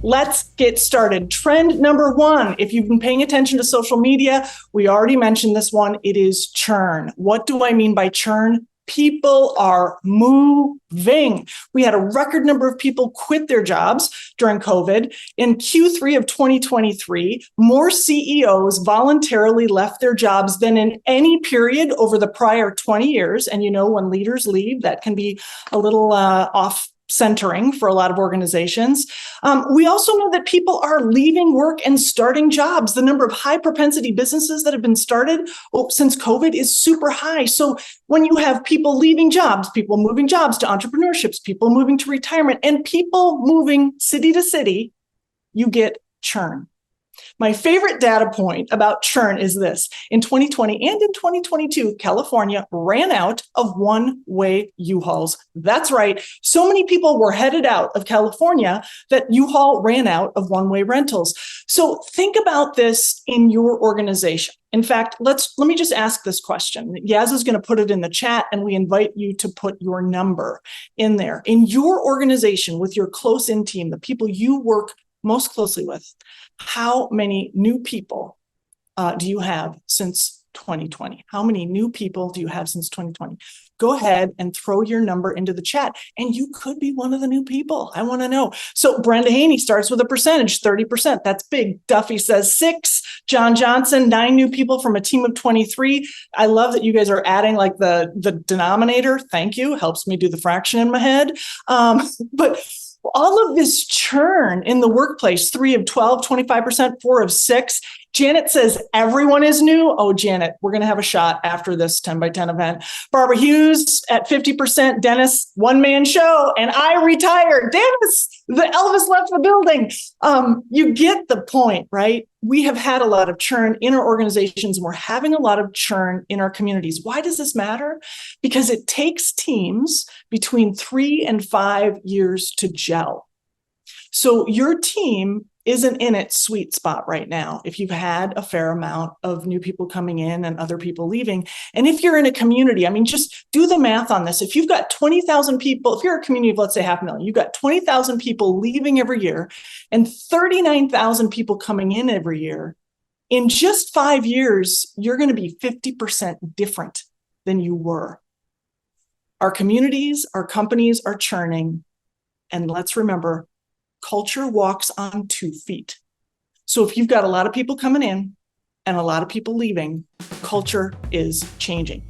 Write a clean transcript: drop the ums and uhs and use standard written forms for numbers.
let's get started. Trend number one, if you've been paying attention to social media, we already mentioned this one, it is churn. What do I mean by churn? People are moving. We had a record number of people quit their jobs during COVID. In Q3 of 2023, more CEOs voluntarily left their jobs than in any period over the prior 20 years. And you know, when leaders leave, that can be a little off-centering for a lot of organizations. We also know that people are leaving work and starting jobs. The number of high propensity businesses that have been started since COVID is super high. So when you have people leaving jobs, people moving jobs to entrepreneurships, people moving to retirement, and people moving city to city, you get churn. My favorite data point about churn is this. In 2020 and in 2022, California ran out of one-way U-Hauls. That's right. So many people were headed out of California that U-Haul ran out of one-way rentals. So think about this in your organization. In fact, let me just ask this question. Yaz is going to put it in the chat, and we invite you to put your number in there. In your organization, with your close-in team, the people you work most closely with, how many new people do you have since 2020? How many new people do you have since 2020? Go ahead and throw your number into the chat, and you could be one of the new people. I want to know. So Brenda Haney starts with a percentage, 30%. That's big. Duffy says 6. John Johnson, 9 new people from a team of 23. I love that you guys are adding like the denominator. Thank you. Helps me do the fraction in my head. But all of this churn in the workplace, 3 of 12, 25%, 4 of 6. Janet says everyone is new. Oh, Janet, we're going to have a shot after this 10 by 10 event. Barbara Hughes at 50%. Dennis, one-man show, and I retired. Dennis, the Elvis left the building. You get the point, right? We have had a lot of churn in our organizations, and we're having a lot of churn in our communities. Why does this matter? Because it takes teams between 3 and 5 years to gel. So your team isn't in its sweet spot right now if you've had a fair amount of new people coming in and other people leaving. And if you're in a community, I mean, just do the math on this. If you've got 20,000 people, if you're a community of, let's say, 500,000, you've got 20,000 people leaving every year and 39,000 people coming in every year. In just 5 years, you're going to be 50% different than you were. Our communities, our companies are churning. And let's remember, culture walks on 2 feet. So if you've got a lot of people coming in and a lot of people leaving, culture is changing.